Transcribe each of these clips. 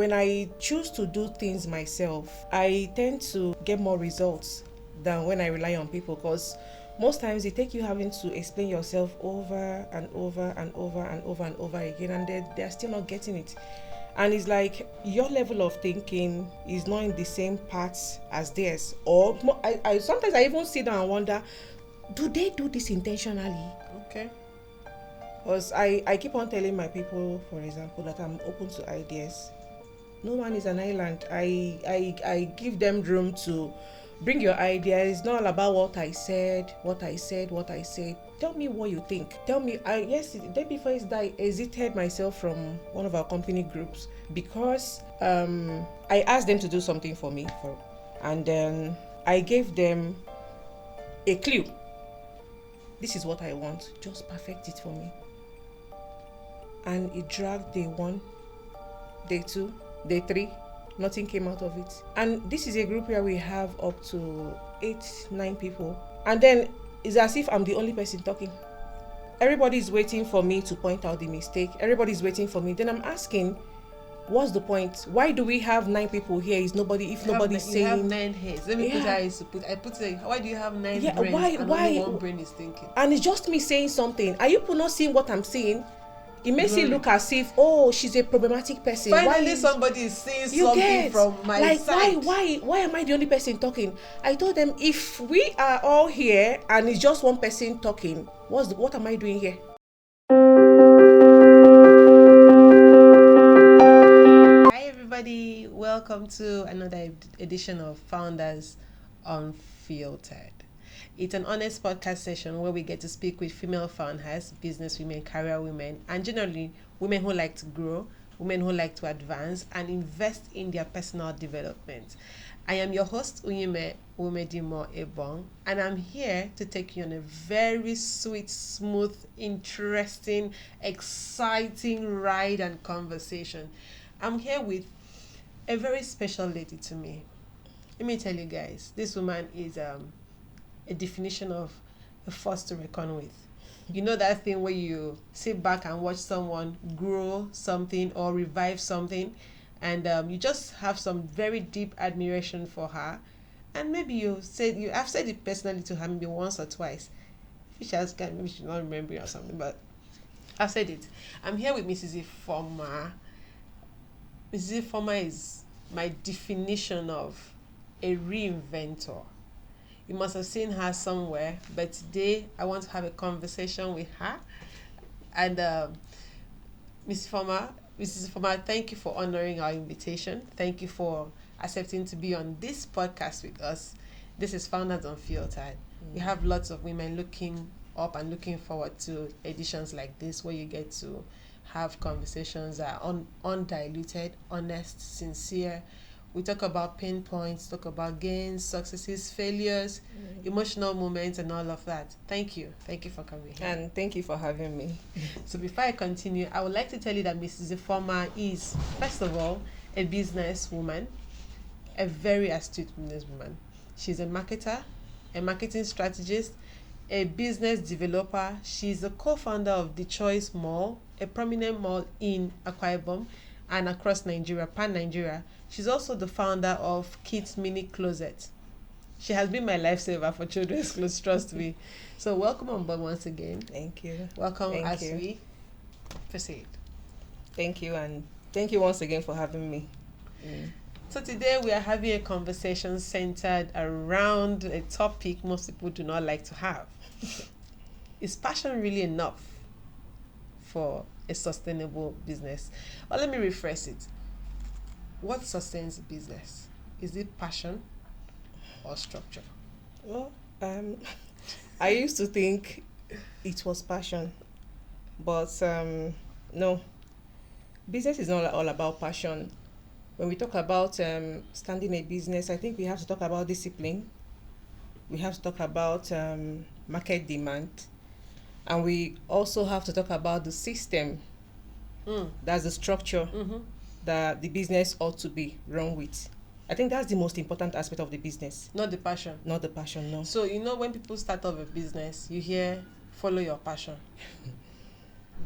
when I choose to do things myself, I tend to get more results than when I rely on people, because most times it takes you having to explain yourself over and over and over and over and over again, and they're still not getting it. And it's like your level of thinking is not in the same paths as theirs. Or I sometimes I even sit down and wonder, do they do this intentionally? Okay. Because I keep on telling my people, for example, that I'm open to ideas. No one is an island. I give them room to bring your ideas. It's not all about what I said. Tell me what you think. Tell me. Yes, the day before I exited myself from one of our company groups because I asked them to do something for me, and then I gave them a clue. This is what I want. Just perfect it for me. And it dragged day 1, day 2, day 3. Nothing came out of it. And this is a group where we have up to 8-9 people. And then it's as if I'm the only person talking. Everybody is waiting for me to point out the mistake. Everybody is waiting for me. Then I'm asking, what's the point? Why do we have 9 people here? If nobody's saying... You have 9 heads. Let me put how I put it. Why do you have 9 brains only one brain is thinking? And it's just me saying something. Are you people not seeing what I'm saying? It makes it look as if, she's a problematic person. Finally, somebody is saying something from my side. Why am I the only person talking? I told them, if we are all here and it's just one person talking, what am I doing here? Hi everybody, welcome to another edition of Founders Unfiltered. It's an honest podcast session where we get to speak with female founders, business women, career women, and generally women who like to grow, women who like to advance and invest in their personal development. I am your host, Unyime Ebong, and I'm here to take you on a very sweet, smooth, interesting, exciting ride and conversation. I'm here with a very special lady to me. Let me tell you guys, this woman is a definition of a force to reckon with. You know that thing where you sit back and watch someone grow something or revive something, and you just have some very deep admiration for her, and maybe I've said it personally to her maybe once or twice. If she has maybe she's not remembering or something, but I've said it. I'm here with Mrs. Ifeoma. Mrs. Ifeoma is my definition of a reinventor. You must have seen her somewhere, but today I want to have a conversation with her. And Mrs. Ifeoma, thank you for honoring our invitation. Thank you for accepting to be on this podcast with us. This is Founders Unfiltered. We have lots of women looking up and looking forward to editions like this where you get to have conversations that are undiluted, honest, sincere. We talk about pain points, talk about gains, successes, failures, emotional moments, and all of that. Thank you. Thank you for coming here. And thank you for having me. So before I continue, I would like to tell you that Mrs. Ifeoma is, first of all, a businesswoman, a very astute businesswoman. She's a marketer, a marketing strategist, a business developer. She's the co-founder of DeChoice Mall, a prominent mall in Akwa Ibom and across Nigeria, pan-Nigeria. She's also the founder of Kids Mini Closet. She has been my lifesaver for children's clothes, trust me. So welcome on board once again. Thank you. Welcome as we proceed. Thank you, and thank you once again for having me. So today we are having a conversation centered around a topic most people do not like to have. Is passion really enough for a sustainable business? Well, let me rephrase it. What sustains business? Is it passion or structure? Well, I used to think it was passion, but no. Business is not all about passion. When we talk about standing a business, I think we have to talk about discipline. We have to talk about market demand. And we also have to talk about the system. That's the structure that the business ought to be run with. I think that's the most important aspect of the business. Not the passion. Not the passion, no. So, when people start off a business, you hear, follow your passion.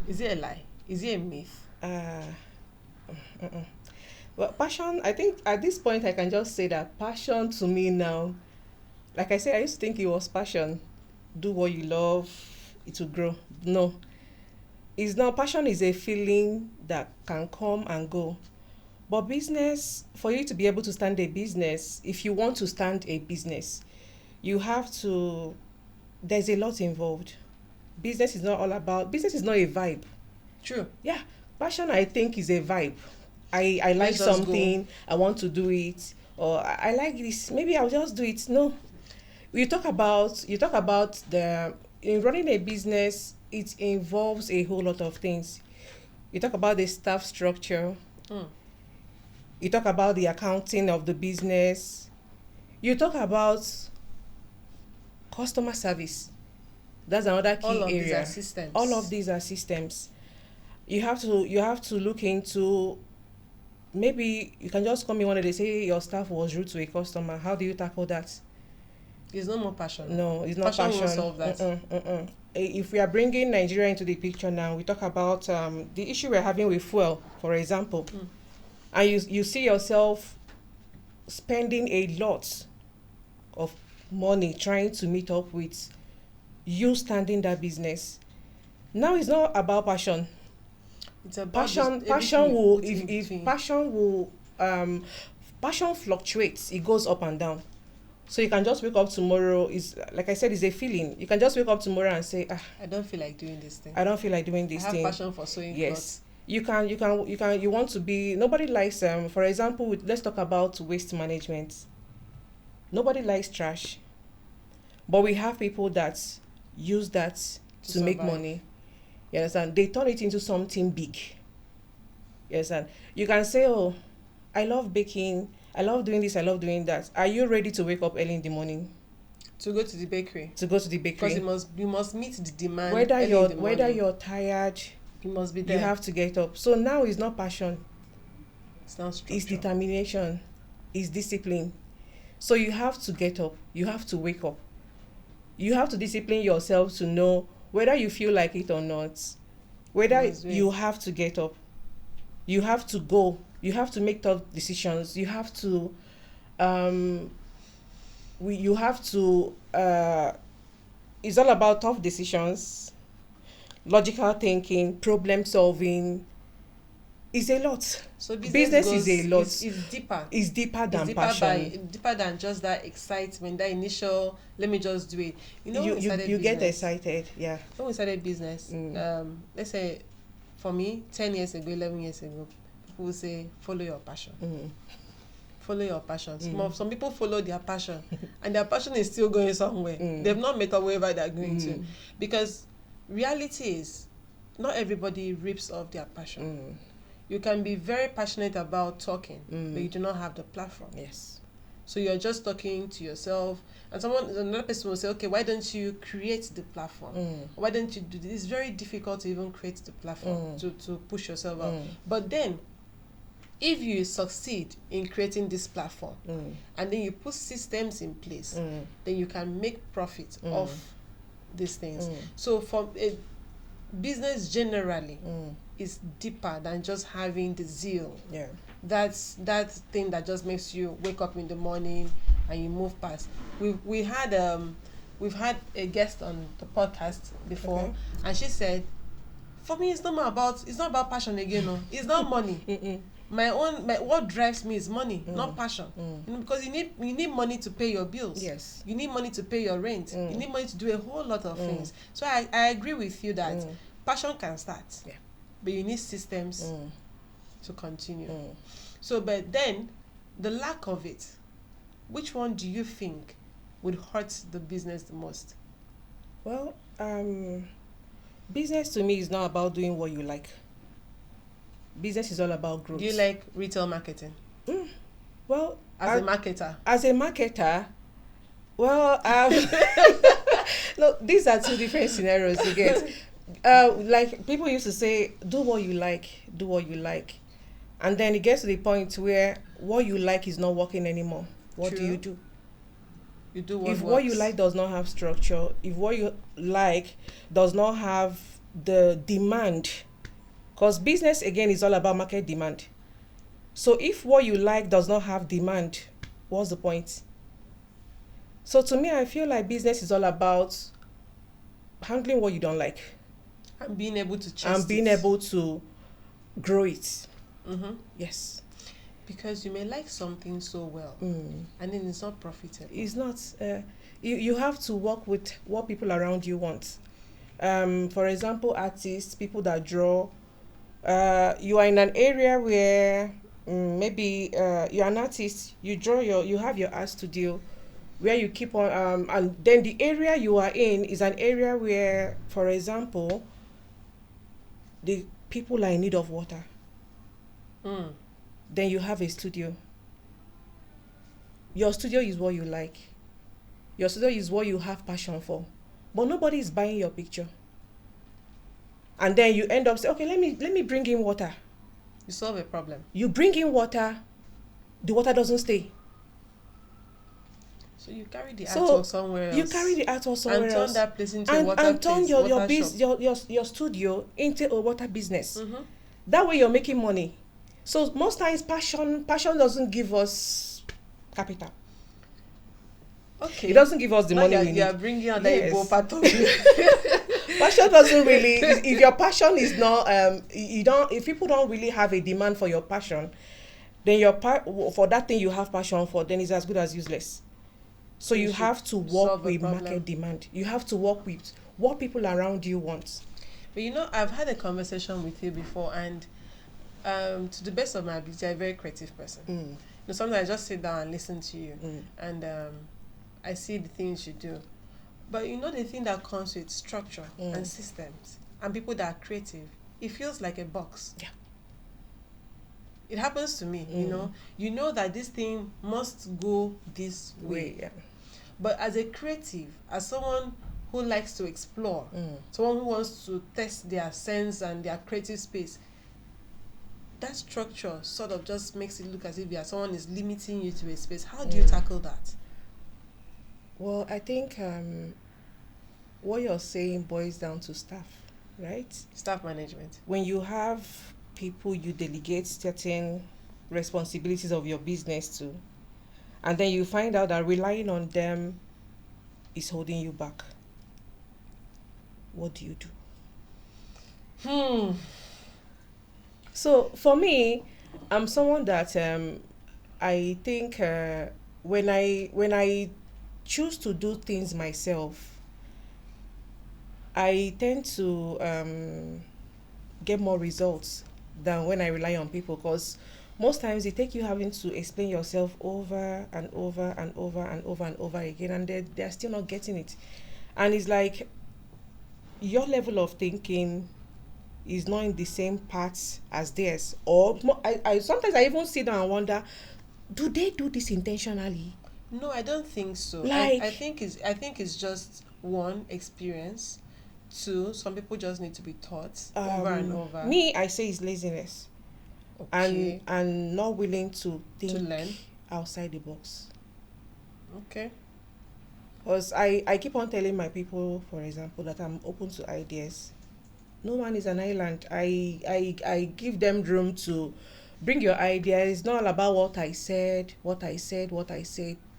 Is it a lie? Is it a myth? Well, passion, I think at this point I can just say that passion to me now, like I said, I used to think it was passion. Do what you love, it will grow. No, it's not. Passion is a feeling that can come and go. But business, for you to be able to stand a business, if you want to stand a business, you have to, there's a lot involved. Business is not a vibe. True. Yeah, passion I think is a vibe. I like Let's just something, I want to do it, or I like this, maybe I'll just do it. No, you talk about the, in running a business, it involves a whole lot of things. You talk about the staff structure, Mm. you talk about the accounting of the business, you talk about customer service. That's another key All of these area. are systems. All of these are systems. You have to look into, maybe you can just come in one day, they say your staff was rude to a customer. How do you tackle that? There's no more passion. No, it's not Passion passion. won't solve that. If we are bringing Nigeria into the picture now, we talk about the issue we're having with fuel, for example, and you see yourself spending a lot of money trying to meet up with you standing that business. Now it's not about passion. It's about Passion will, if passion will passion fluctuates, it goes up and down. So you can just wake up tomorrow, is like I said, it's a feeling. You can just wake up tomorrow and say, I don't feel like doing this thing. I don't feel like doing this I have thing. passion for sewing Yes. You want to be, nobody likes for example, let's talk about waste management. Nobody likes trash. But we have people that use that to make survive. money. You understand? They turn it into something big. You understand? You can say, oh, I love baking, I love doing this, I love doing that. Are you ready to wake up early in the morning To go to the bakery. to go to the Because bakery? you must meet the demand. Whether early in you're the whether morning. you're tired, You must be there. you have to get up. So now it's not passion, It's not structure. it's determination, it's discipline. So you have to get up, you have to wake up. You have to discipline yourself to know whether you feel like it or not. Whether Yes, we- you have to get up, you have to go, you have to make tough decisions, you have to you have to it's all about tough decisions, logical thinking, problem solving. It's a lot. So business is a lot. It's deeper. It's deeper than It's deeper passion. deeper than just that excitement, that initial. Let me just do it. You know, when we started You get business- excited. Yeah. When we started business, let's say, for me, 10 years ago, 11 years ago, people would say, follow your passion. Follow your passion. Some people follow their passion, and their passion is still going somewhere. They've not met up wherever they're going to, because reality is, not everybody rips off their passion. You can be very passionate about talking, but you do not have the platform. Yes. So you're just talking to yourself, and another person will say, okay, why don't you create the platform? Why don't you do this? It's very difficult to even create the platform to push yourself out. But then, if you succeed in creating this platform, and then you put systems in place, then you can make profit off these things. So for a business generally is deeper than just having the zeal. Yeah. That's that thing that just makes you wake up in the morning and you move past. We've had a guest on the podcast before, Okay. and she said, for me it's not about passion again. No, it's not money. What drives me is money, not passion. You know, because you need money to pay your bills. Yes. You need money to pay your rent. You need money to do a whole lot of things. So I agree with you that passion can start, but you need systems to continue. So, but then the lack of it, which one do you think would hurt the business the most? Well, business to me is not about doing what you like. Business is all about growth. Do you like retail marketing? Well, As a marketer? As a marketer, well, no, these are two different scenarios you get. Like people used to say, do what you like, do what you like. And then it gets to the point where what you like is not working anymore. What True. do you do? You do what If works. what you like does not have structure, if what you like does not have the demand, because business again is all about market demand. So if what you like does not have demand, what's the point? So to me, I feel like business is all about handling what you don't like And being able to chase and being able to grow it. Yes. Because you may like something so well, and then it's not profitable. It's not. You have to work with what people around you want. For example, artists, people that draw. You are in an area where maybe you're an artist. You have your art studio, where you keep on. And then the area you are in is an area where, for example, the people are in need of water. Then you have a studio. Your studio is what you like. Your studio is what you have passion for. But nobody is buying your picture. And then you end up saying, okay, let me bring in water. You solve a problem. You bring in water, the water doesn't stay. So you carry the artwork somewhere else. You carry the artwork somewhere and else. turn that place into a water and turn place, your studio into a water business. That way you're making money. So most times passion doesn't give us capital. Okay. It doesn't give us the money we need. You are bringing out the Igbo part of it. Passion doesn't really. If your passion is not, if people don't really have a demand for your passion, then for that thing you have passion for, then it's as good as useless. So you have to work with market demand. You have to work with what people around you want. But I've had a conversation with you before, and to the best of my ability, you're a very creative person. Sometimes I just sit down and listen to you, and I see the things you do. But the thing that comes with structure and systems and people that are creative, it feels like a box. Yeah. It happens to me, You know that this thing must go this way. Yeah. But as a creative, as someone who likes to explore, someone who wants to test their sense and their creative space, that structure sort of just makes it look as if someone is limiting you to a space. How do you tackle that? Well, I think what you're saying boils down to staff, right? Staff management. When you have people you delegate certain responsibilities of your business to, and then you find out that relying on them is holding you back, what do you do? So for me, I'm someone that I think when I choose to do things myself, I tend to get more results than when I rely on people, because most times it takes you having to explain yourself over and over and over and over and over again, and they're still not getting it. And it's like your level of thinking is not in the same parts as theirs. Or I sometimes I even sit down and wonder, do they do this intentionally? No, I don't think so. Like, I think it's just one, experience. Two, some people just need to be taught over and over. Me, I say it's laziness. Okay. And not willing to think to learn outside the box. Okay. Because I keep on telling my people, for example, that I'm open to ideas. No man is an island. I give them room to bring your ideas. It's not all about what I said.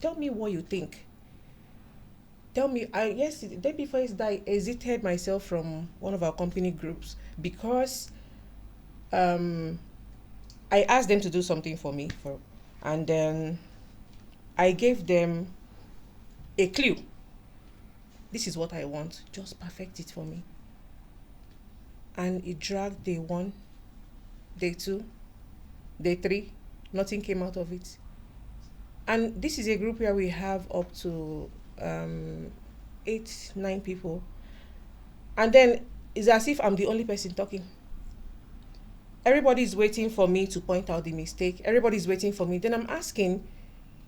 Tell me what you think. Tell me. The day before I exited myself from one of our company groups because I asked them to do something for me, and then I gave them a clue. This is what I want. Just perfect it for me. And it dragged day 1, day 2, day 3. Nothing came out of it. And this is a group where we have up to 8, 9 people. And then it's as if I'm the only person talking. Everybody's waiting for me to point out the mistake. Everybody's waiting for me. Then I'm asking,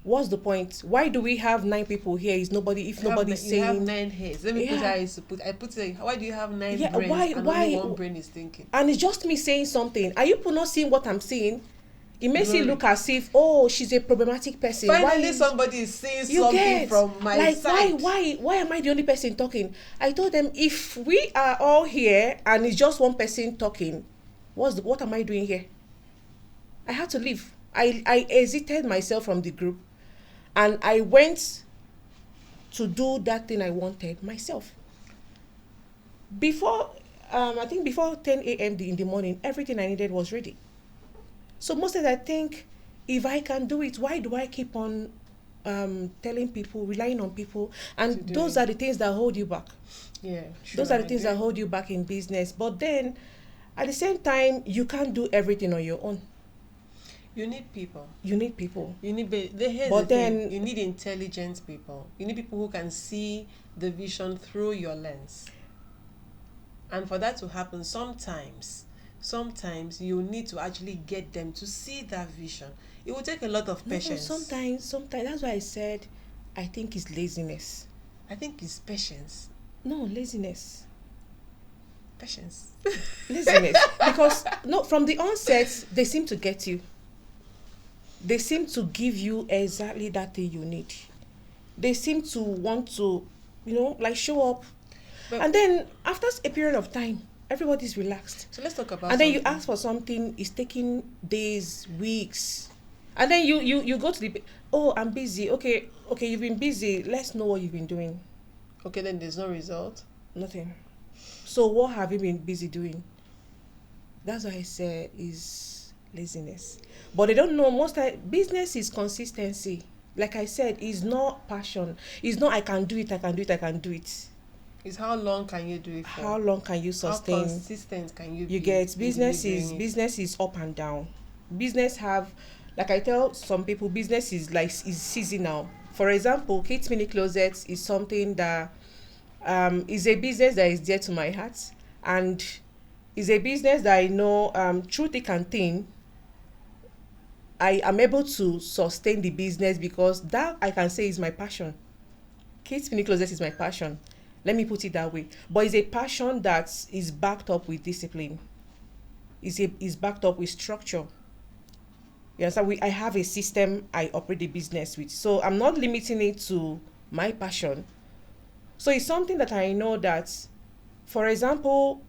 what's the point? Why do we have 9 people here? If nobody's saying... You have 9 heads. Let me put how I used to put. I put it. Why do you have 9 brains? Why? Only one brain is thinking? And it's just me saying something. Are you people not seeing what I'm saying? It makes it look as if, she's a problematic person. Finally, somebody is saying something from my side. Why am I the only person talking? I told them, if we are all here and it's just one person talking, what am I doing here? I had to leave. I exited myself from the group, and I went to do that thing I wanted myself. Before, I think before 10 a.m. in the morning, everything I needed was ready. So most of I think, if I can do it, why do I keep on telling people, relying on people? And those are the things that hold you back. Yeah, true, those are the things that hold you back in business. But then, at the same time, you can't do everything on your own. You need people. You need people. You need, you need intelligent people. You need people who can see the vision through your lens. And for that to happen, sometimes you need to actually get them to see that vision. It will take a lot of patience. No, sometimes that's why I said, I think it's laziness. I think it's patience. No, laziness. Patience. Laziness. Because from the onset, they seem to get you. They seem to give you exactly that thing you need. They seem to want to, show up. But, and then after a period of time, everybody's relaxed. So let's talk about. And then you ask for something, it's taking days, weeks, and then you go to the. Oh, I'm busy. Okay, you've been busy. Let's know what you've been doing. Okay, then there's no result. Nothing. So what have you been busy doing? That's why I say is laziness. But they don't know business is consistency. Like I said, it's not passion. It's not I can do it. It's how long can you do it for? How long can you sustain? How consistent can you be? You get business is up and down. Business have, like I tell some people, business is seasonal. For example, Kate Mini Closets is something that is a business that is dear to my heart, and is a business that I know through thick and thin, I am able to sustain the business because that I can say is my passion. Kate Mini Closets is my passion. Let me put it that way. But it's a passion that is backed up with discipline. Is backed up with structure. Yes, I have a system I operate the business with. So I'm not limiting it to my passion. So it's something that I know that, for example,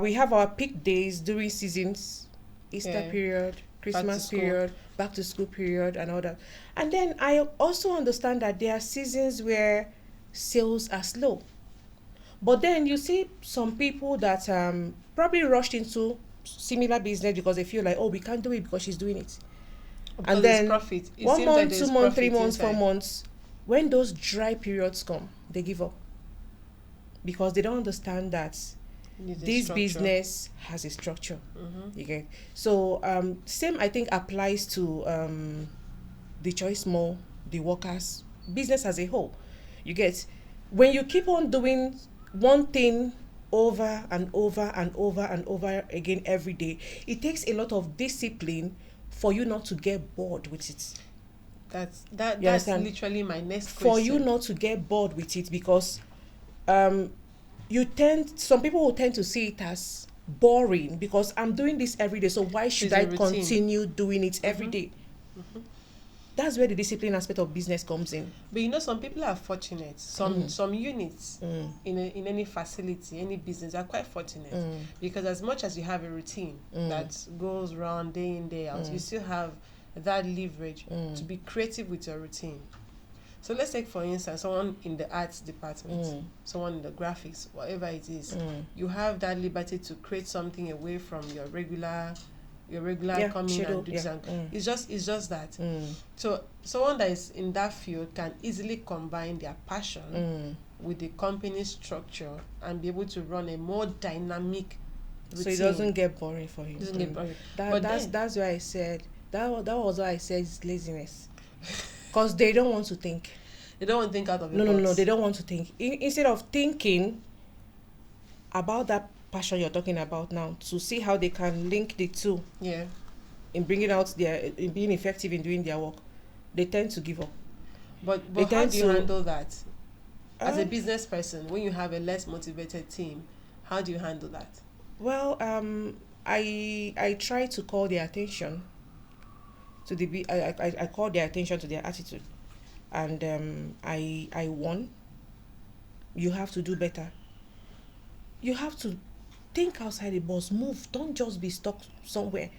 we have our peak days during seasons, Easter period, Christmas period, back to school period, and all that. And then I also understand that there are seasons where sales are slow. But then you see some people that probably rushed into similar business because they feel like, oh, we can't do it because she's doing it. Because and then profit. 1 month, 2 months, 3 months, 4 months, when those dry periods come, they give up. Because they don't understand that this business has a structure. Mm-hmm. You get? So same I think applies to DeChoice Mall, the workers, business as a whole. You get? When you keep on doing one thing over and over and over and over again every day, it takes a lot of discipline for you not to get bored with it. That's literally my next question. For you not to get bored with it, because some people will tend to see it as boring because I'm doing this every day, so why should I continue doing it every day? Mm-hmm. That's where the discipline aspect of business comes in. But some people are fortunate. Some units in any facility, any business are quite fortunate because as much as you have a routine that goes round day in, day out, you still have that leverage to be creative with your routine. So let's take, for instance, someone in the arts department, someone in the graphics, whatever it is. You have that liberty to create something away from your regular coming and do something. It's just that. So someone that is in that field can easily combine their passion with the company structure and be able to run a more dynamic routine. So it doesn't get boring for him. It doesn't get boring. That's why I said that was why I said it's laziness. Because they don't want to think. They don't want to think out of the box. No, they don't want to think. Instead of thinking about that passion you're talking about now, to see how they can link the two in bringing out in being effective in doing their work, they tend to give up. But how do you handle that as a business person when you have a less motivated team? How do you handle that? Well, I try to call their attention to I call their attention to their attitude, and I warn, you have to do better. You have to think outside the box, move. Don't just be stuck somewhere.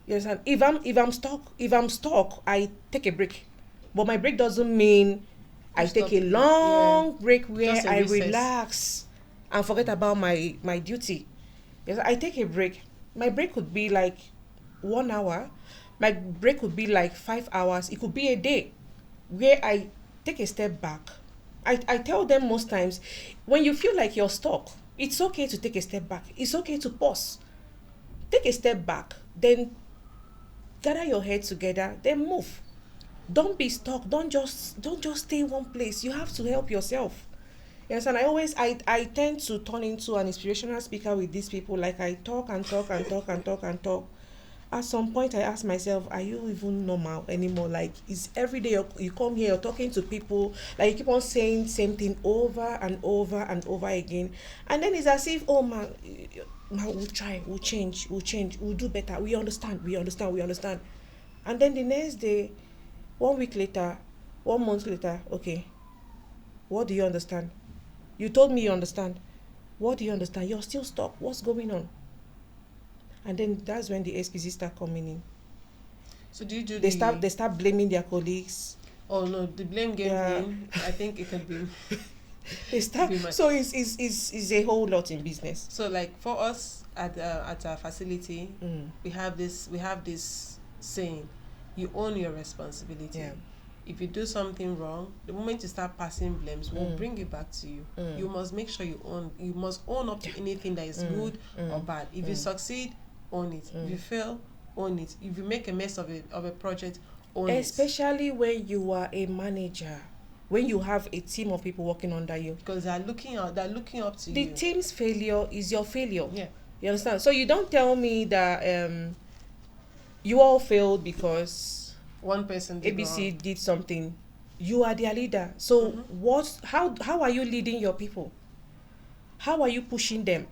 You understand? If I'm stuck, I take a break. But my break doesn't mean I take a long break where I relax and forget about my duty. Yes, I take a break. My break could be like 1 hour. My break could be like 5 hours. It could be a day where I take a step back. I tell them most times, when you feel like you're stuck, it's okay to take a step back. It's okay to pause. Take a step back. Then gather your head together. Then move. Don't be stuck. Don't just stay in one place. You have to help yourself. Yes, and I tend to turn into an inspirational speaker with these people. Like, I talk and talk and talk and talk and talk. At some point, I ask myself, are you even normal anymore? Like, is every day you come here, you're talking to people, like, you keep on saying same thing over and over and over again. And then it's as if, oh man, we'll try, we'll change, we'll do better. We understand. And then the next day, 1 week later, 1 month later, okay, what do you understand? You told me you understand. What do you understand? You're still stuck. What's going on? And then that's when the excuses start coming in. So do you do they start blaming their colleagues. Oh no, the blame game thing. I think it can be. They start. So it's a whole lot in business. So like for us at our facility, we have this saying, you own your responsibility. Yeah. If you do something wrong, the moment you start passing blames, we'll bring it back to you. You must make sure you must own up to anything that is good or bad. If you succeed, own it. If you fail, own it. If you make a mess of a project, own it. Especially when you are a manager, when you have a team of people working under you. Because they're looking up to you. The team's failure is your failure. Yeah. You understand? So you don't tell me that you all failed because one person did something. You are their leader. So how are you leading your people? How are you pushing them?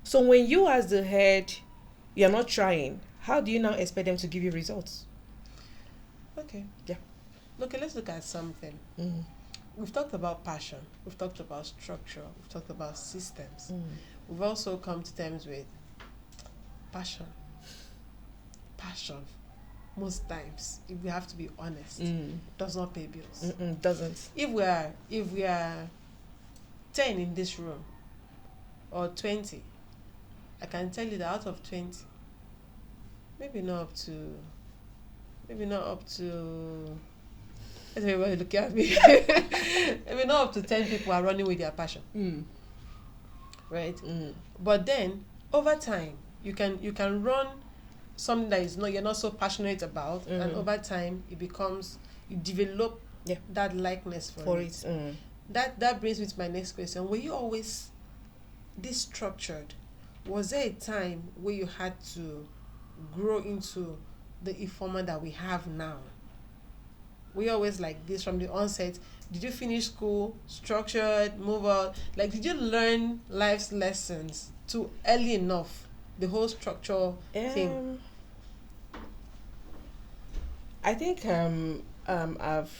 So when you as the head, you're not trying, how do you now expect them to give you results? Okay. Yeah. Okay, let's look at something. We've talked about passion. We've talked about structure. We've talked about systems. We've also come to terms with passion. Most times, if we have to be honest, does not pay bills. Doesn't. If we are 10 in this room, or 20, I can tell you that out of 20, maybe not up to everybody look at me. Maybe not up to 10 people are running with their passion. Right? But then over time you can run something that you're not so passionate about, and over time you develop that likeness for it. That brings me to my next question. Were you always this structured? Was there a time where you had to grow into the Ifeoma that we have now? Were you always like this from the onset? Did you finish school structured, move out? Like, did you learn life's lessons too early enough? The whole structure thing. I think I've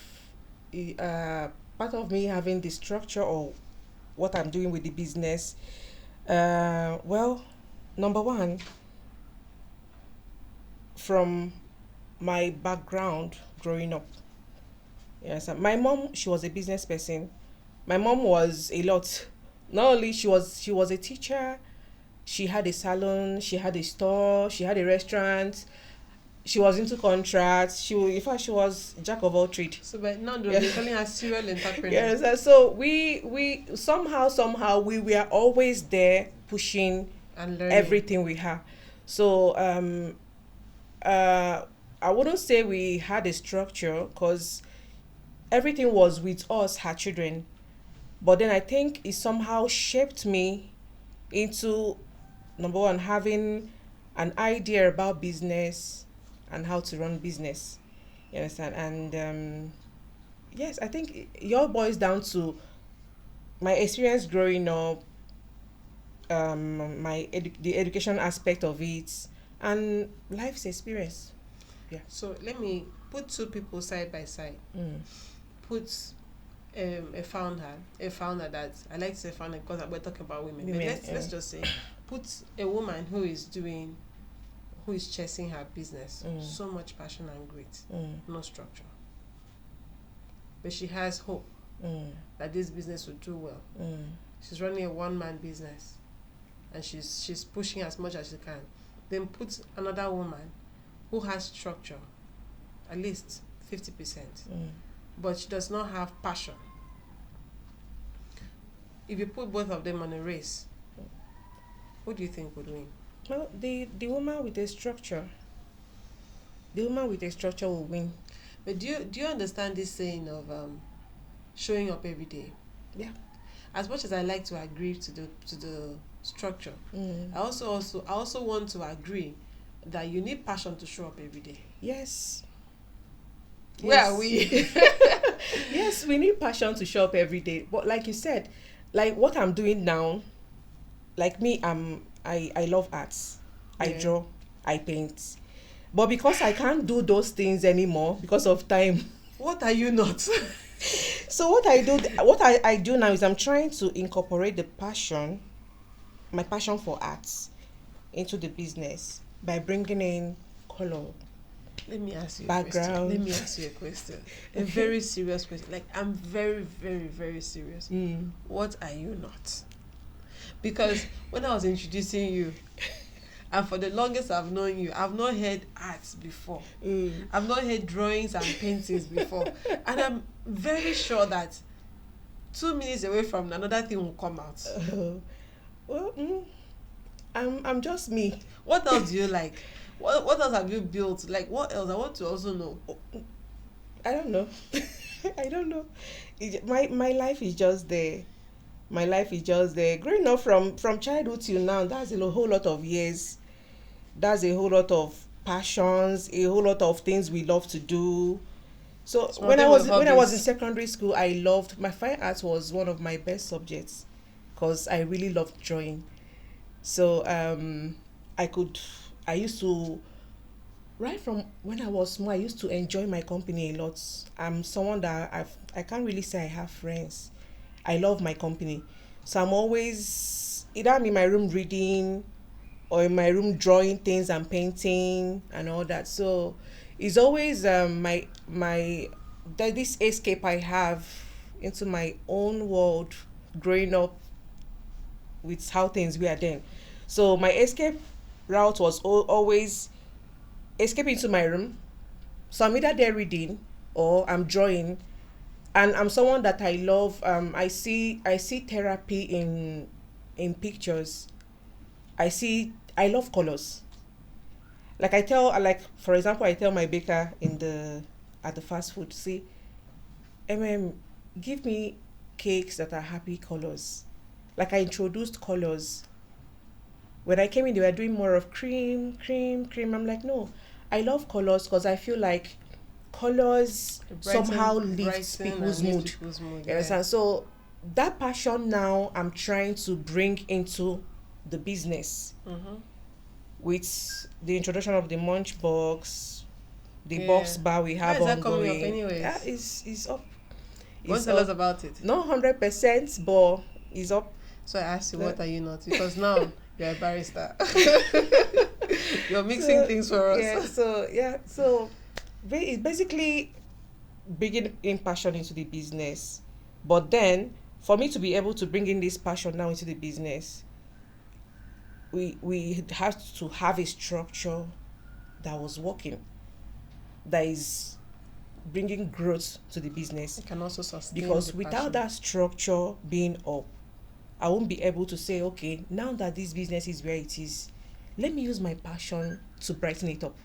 part of me having the structure or what I'm doing with the business. Well, number one, from my background growing up. Yes, my mom, she was a business person. My mom was a lot. Not only she was a teacher, she had a salon, she had a store, she had a restaurant. She was into contracts. In fact, she was jack of all trades. So, but now they're calling her serial entrepreneur. Yes, so we somehow we were always there pushing and learning everything we have. So I wouldn't say we had a structure because everything was with us, her children. But then I think it somehow shaped me into, number one, having an idea about business and how to run business. You understand? And yes, I think it all boils down to my experience growing up, the education aspect of it, and life's experience. Yeah. So let me put two people side by side. Put a founder that I like to say founder because we're talking about women. But let's just say, put a woman who is doing who is chasing her business, Mm. so much passion and grit, Mm. no structure. But she has hope that this business will do well. She's running a one-man business, and she's pushing as much as she can. Then put another woman who has structure, at least 50%, but she does not have passion. If you put both of them on a race, who do you think would win? Well, the woman with a structure. The woman with a structure will win. But do you understand this saying of showing up every day? Yeah. As much as I like to agree to the structure, I also want to agree that you need passion to show up every day. Yes. Where are we? Yes, we need passion to show up every day. But like you said, like what I'm doing now, like me, I love arts. I draw, I paint. But because I can't do those things anymore because of time. What are you not? So what I do now is I'm trying to incorporate my passion for arts into the business by bringing in color. Let me ask you background. Let me ask you a question. A very serious question. Like, I'm very, very, very serious. What are you not? Because when I was introducing you, and for the longest I've known you, I've not heard arts before. I've not heard drawings and paintings before. And I'm very sure that 2 minutes away from now, another thing will come out. I'm just me. What else do you like? What else have you built? Like, what else? I want to also know. I don't know. I don't know. My life is just there. My life is just there. Growing up from childhood till now, that's a whole lot of years. That's a whole lot of passions, a whole lot of things we love to do. So when I was in secondary school, I loved my fine arts was one of my best subjects because I really loved drawing. So I used to, right from when I was small, I used to enjoy my company a lot. I'm someone that I can't really say I have friends. I love my company. So I'm always, either I'm in my room reading or in my room drawing things and painting and all that. So it's always this escape I have into my own world growing up with how things were then. So my escape route was always escape into my room. So I'm either there reading or I'm drawing. And I'm someone that I love. I see therapy in pictures. I love colors. For example, I tell my baker at the fast food, see, give me cakes that are happy colors. Like I introduced colors. When I came in, they were doing more of cream. I'm like, no, I love colors because I feel like colors somehow lifts people's mood. Yes, and so that passion now I'm trying to bring into the business with the introduction of the munch box, the box bar we have ongoing. How is that coming up anyways? Yeah, it's up. Won't tell us about it. Not 100%, but it's up. So I asked you, what are you not? Because now you're a barrister. You're mixing things for us. So it's basically bringing in passion into the business. But then, for me to be able to bring in this passion now into the business, we have to have a structure that was working, that is bringing growth to the business. It can also sustain because the without passion. that structure being up, I won't be able to say, okay, now that this business is where it is, let me use my passion to brighten it up.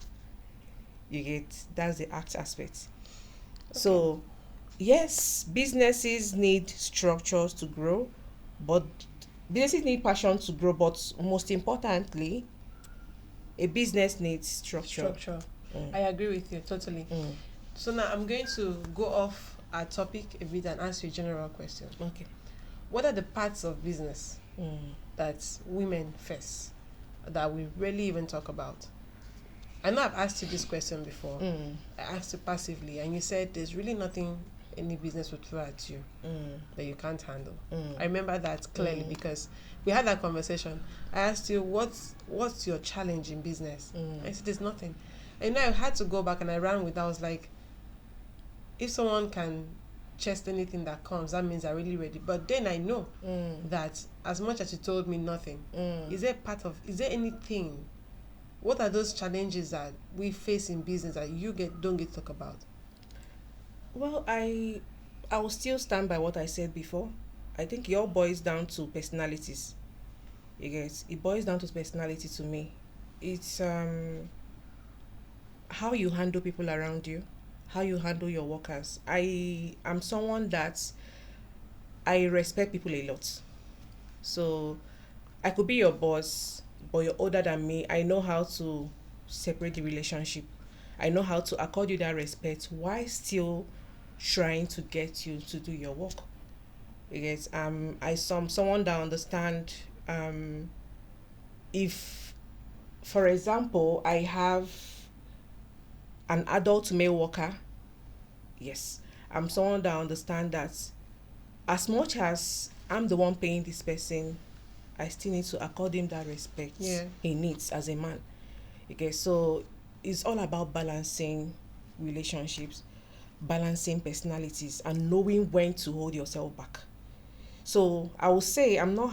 You get, that's the art aspect. Okay. So yes, businesses need structures to grow, but businesses need passion to grow, but most importantly, a business needs structure. I agree with you totally. So now I'm going to go off our topic a bit and ask you a general question. Okay. What are the parts of business that women face that we rarely even talk about? I know I've asked you this question before. I asked you passively, and you said there's really nothing any business would throw at you that you can't handle. Mm. I remember that clearly because we had that conversation. I asked you, what's your challenge in business? I said, there's nothing. And I had to go back and I ran with that. I was like, if someone can chest anything that comes, that means I'm really ready. But then I know that as much as you told me nothing, is there anything, what are those challenges that we face in business that you don't get to talk about? Well, I will still stand by what I said before. I think it all boils down to personalities. You get it boils down to personality to me. It's how you handle people around you, how you handle your workers. I am someone that I respect people a lot. So I could be your boss, but you're older than me. I know how to separate the relationship. I know how to accord you that respect while still trying to get you to do your work. Because someone that understand if, for example, I have an adult male worker, yes, I'm someone that understand that as much as I'm the one paying this person, I still need to accord him that respect he needs as a man. Okay, so it's all about balancing relationships, balancing personalities, and knowing when to hold yourself back. So I will say I'm not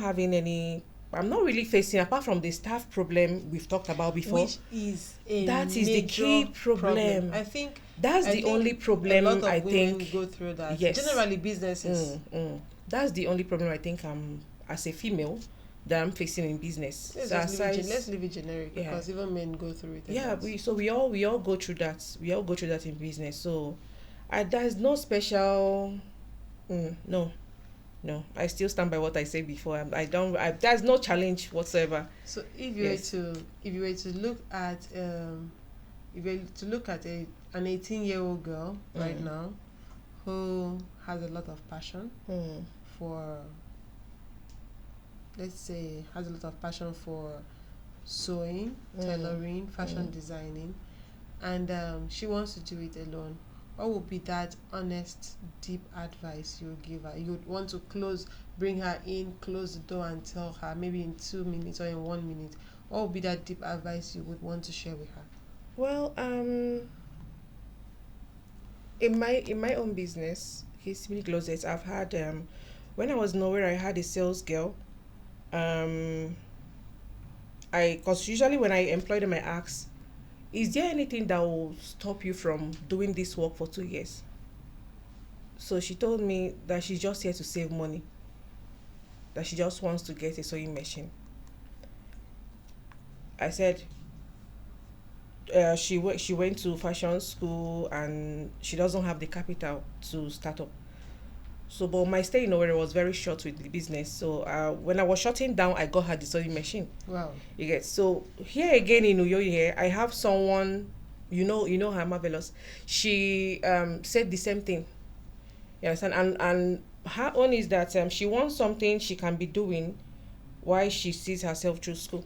really facing, apart from the staff problem we've talked about before. Which is that is the key problem. I think that's the only problem. A lot of I women think go through that. Yes. Generally, businesses. That's the only problem I think as a female that I'm facing in business. Let's leave it generic because even men go through it. We all go through that. We all go through that in business. So there's no special. No, I still stand by what I said before. There's no challenge whatsoever. So if you were to look at an 18-year-old girl right now who has a lot of passion for, let's say, has a lot of passion for sewing, tailoring, fashion designing, and she wants to do it alone, what would be that honest, deep advice you would give her? You would want to bring her in, close the door and tell her, maybe in 2 minutes or in 1 minute, what would be that deep advice you would want to share with her? Well, in my own business, His Mini Closets, I've had when I was nowhere, I had a sales girl. Because usually when I employ them, I ask, is there anything that will stop you from doing this work for 2 years? So she told me that she's just here to save money, that she just wants to get a sewing machine. I said she went to fashion school and she doesn't have the capital to start up. So, but my stay in Owerri was very short with the business. So, when I was shutting down, I got her the sewing machine. Wow. You get. So here again in Uyo here, I have someone, you know her, Marvelous. She said the same thing. You understand? And her own is that she wants something she can be doing while she sees herself through school.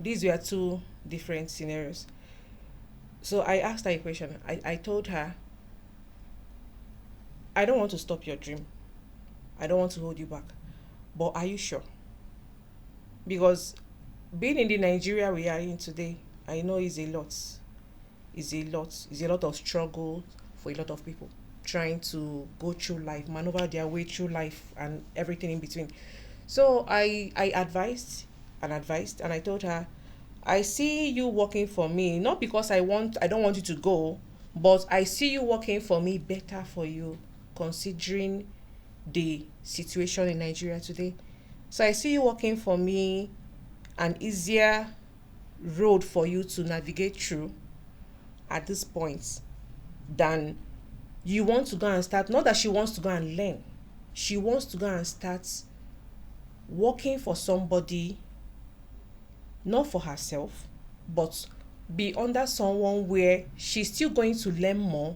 These were two different scenarios. So I asked her a question. I told her, I don't want to stop your dream. I don't want to hold you back. But are you sure? Because being in the Nigeria we are in today, I know is a lot. It's a lot of struggle for a lot of people trying to go through life, maneuver their way through life and everything in between. So I advised and I told her, I see you working for me, not because I don't want you to go, but I see you working for me better for you, considering the situation in Nigeria today. So I see you working for me an easier road for you to navigate through at this point than you want to go and start. Not that she wants to go and learn. She wants to go and start working for somebody, not for herself, but be under someone where she's still going to learn more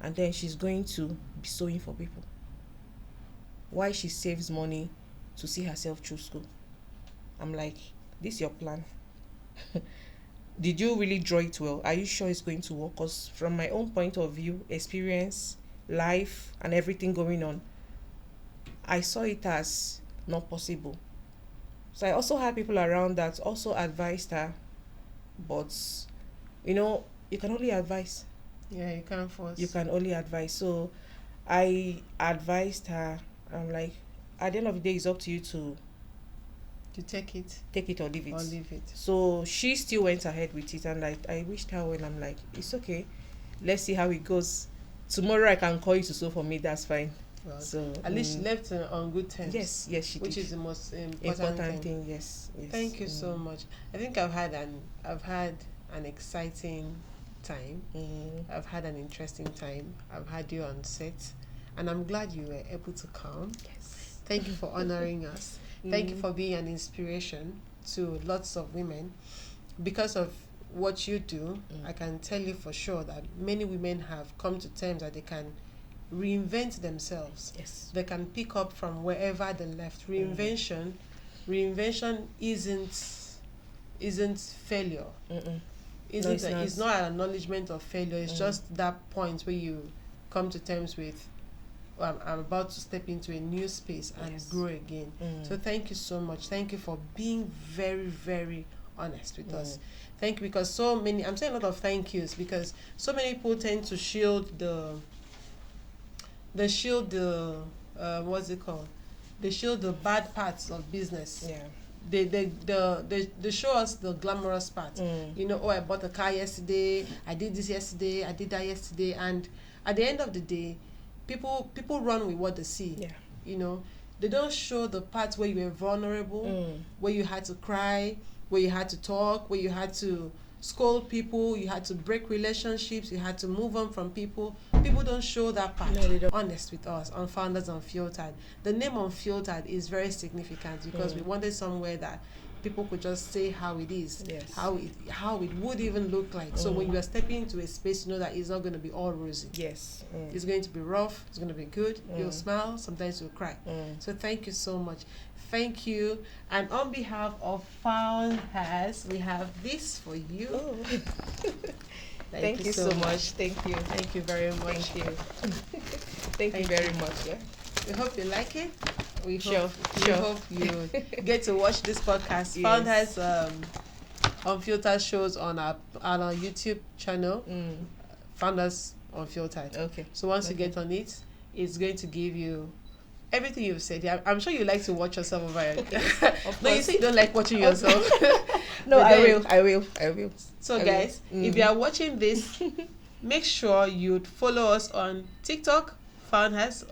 and then she's going to be sewing for people. Why she saves money to see herself through school. I'm like, this is your plan. Did you really draw it well? Are you sure it's going to work? Because from my own point of view, experience, life and everything going on, I saw it as not possible. So I also had people around that also advised her, but you can only advise. Yeah, you can't force. You can only advise. So I advised her. I'm like, at the end of the day, it's up to you to take it or leave it. or leave it. So she still went ahead with it, and I wished her well. I'm like, it's okay. Let's see how it goes. Tomorrow I can call you to sew for me. That's fine. Well, So at least she left on good terms. Yes, she which did. is the most important thing. Yes. Thank you so much. I think I've had an exciting time. I've had an interesting time. I've had you on set, and I'm glad you were able to come. Yes. Thank you for honoring us. Thank you for being an inspiration to lots of women. Because of what you do, I can tell you for sure that many women have come to terms that they can reinvent themselves. Yes. They can pick up from wherever they left. Reinvention isn't failure. It's not an acknowledgement of failure. It's just that point where you come to terms with, I'm about to step into a new space and grow again. So thank you so much. Thank you for being very, very honest with us. Thank you, because I'm saying a lot of thank yous because so many people tend to shield the what's it called? They shield the bad parts of business. Yeah. They show us the glamorous part. I bought a car yesterday, I did this yesterday, I did that yesterday, and at the end of the day, people run with what they see. Yeah. They don't show the parts where you were vulnerable, where you had to cry, where you had to talk, where you had to scold people, you had to break relationships, you had to move on from people. People don't show that part. No, they don't. Honest with us on Founders Unfiltered. The name Unfiltered is very significant because we wanted somewhere that people could just say how it is, how it would even look like. So when you are stepping into a space, you know that it's not going to be all rosy. Yes. It's going to be rough. It's going to be good. You'll smile. Sometimes you'll cry. So thank you so much. Thank you. And on behalf of Foundhers, we have this for you. Thank you so much. Thank you. Thank you very much. Thank you. Thank you very much. Yeah. We hope you like it. We Sure. hope you get to watch this podcast. Foundhers Unfiltered shows on our YouTube channel. Founders Unfiltered. Okay. So once you get on it, it's going to give you everything you've said. Yeah, I'm sure you like to watch yourself over it. No, you say you don't like watching yourself. No, I will. So guys, if you are watching this, make sure you follow us on TikTok, Foundhers.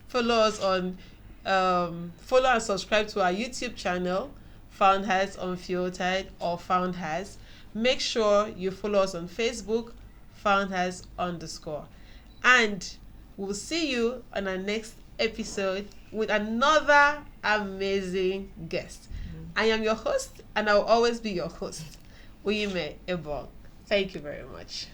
Follow us on follow and subscribe to our YouTube channel, Foundhers Unfiltered or Foundhers. Make sure you follow us on Facebook, Foundhers_. And we'll see you on our next episode with another amazing guest. I am your host, and I will always be your host, Unyime Ebong. Thank you very much.